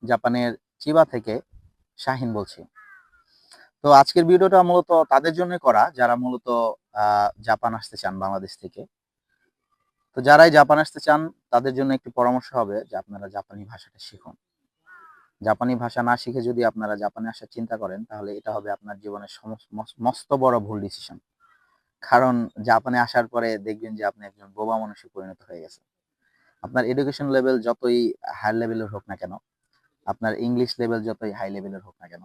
জাপানের চিবা থেকে শাহিন বলছি। তো আজকের ভিডিওটা মূলত তাদের জন্য করা যারা মূলত জাপান আসতে চান বাংলাদেশ থেকে। তো যারাই জাপান আসতে চান তাদের জন্য একটি পরামর্শ হবে যে আপনারা জাপানি ভাষাটা শিখুন। জাপানি ভাষা না শিখে যদি আপনারা জাপানে আসার চিন্তা করেন তাহলে এটা হবে আপনার জীবনের মস্ত বড় ভুল ডিসিশন। কারণ জাপানে আসার পরে দেখবেন যে আপনি একজন বোবা মানুষে পরিণত হয়ে গেছেন। আপনার এডুকেশন লেভেল যতই হাই লেভেলের হোক না কেন, আপনার ইংলিশ লেভেল যতই হাই লেভেলের হোক না কেন,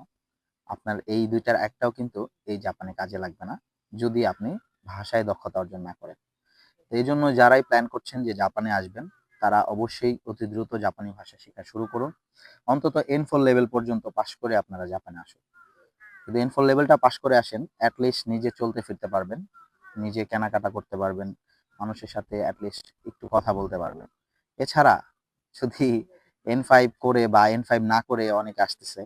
আপনার এই ২ টার একটাও কিন্তু এই জাপানে কাজে লাগবে না, যদি আপনি ভাষায় দক্ষতা অর্জন না করেন। তো এইজন্য যারাই প্ল্যান করছেন যে জাপানে আসবেন, তারা অবশ্যই অতি দ্রুত জাপানি ভাষা শেখা শুরু করুন। অন্তত N4 লেভেল পর্যন্ত পাস করে আপনারা জাপানে আসুন। যদি N4 লেভেলটা পাস করে আসেন, এট লিস্ট নিজে চলতে ফিরতে পারবেন, নিজে কেনাকাটা করতে পারবেন, মানুষের সাথে এট লিস্ট একটু কথা বলতে পারবেন। এছাড়া যদি N5 করে বা N5 না করে অনেকে আসতেছে,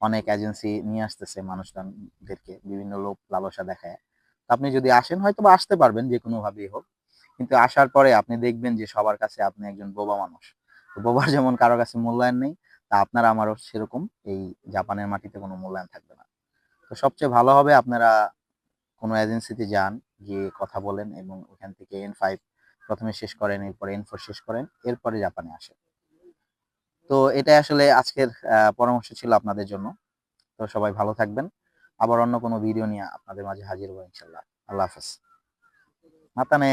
অনেক এজেন্সি নিয়ে আসতেছে মানুষজনদেরকে বিভিন্ন লোভ লালসা দেখায়। তো আপনি যদি আসেন হয়তোবা আসতে পারবেন যেকোনোভাবেই হোক। কিন্তু আসার পরে আপনি দেখবেন যে সবার কাছে আপনি একজন বোবা মানুষ। তো বোবার যেমন কারো কাছে মূল্যায়ন নেই, তা আপনার আমারও সেরকম এই জাপানের মাটিতে কোনো মূল্যায়ন থাকবে না। তো সবচেয়ে ভালো হবে আপনারা কোনো এজেন্সিতে যান, গিয়ে কথা বলেন এবং ওখান থেকে N5 প্রথমে শেষ করেন, এরপরে N4 শেষ করেন, এরপরে জাপানে আসেন। তো এটাই আসলে আজকের পরামর্শ ছিল আপনাদের জন্য। তো সবাই ভালো থাকবেন। আবার অন্য কোনো ভিডিও নিয়ে আপনাদের মাঝে হাজির হবো ইনশাল্লাহ। আল্লাহ হাফেজ। মাতানে।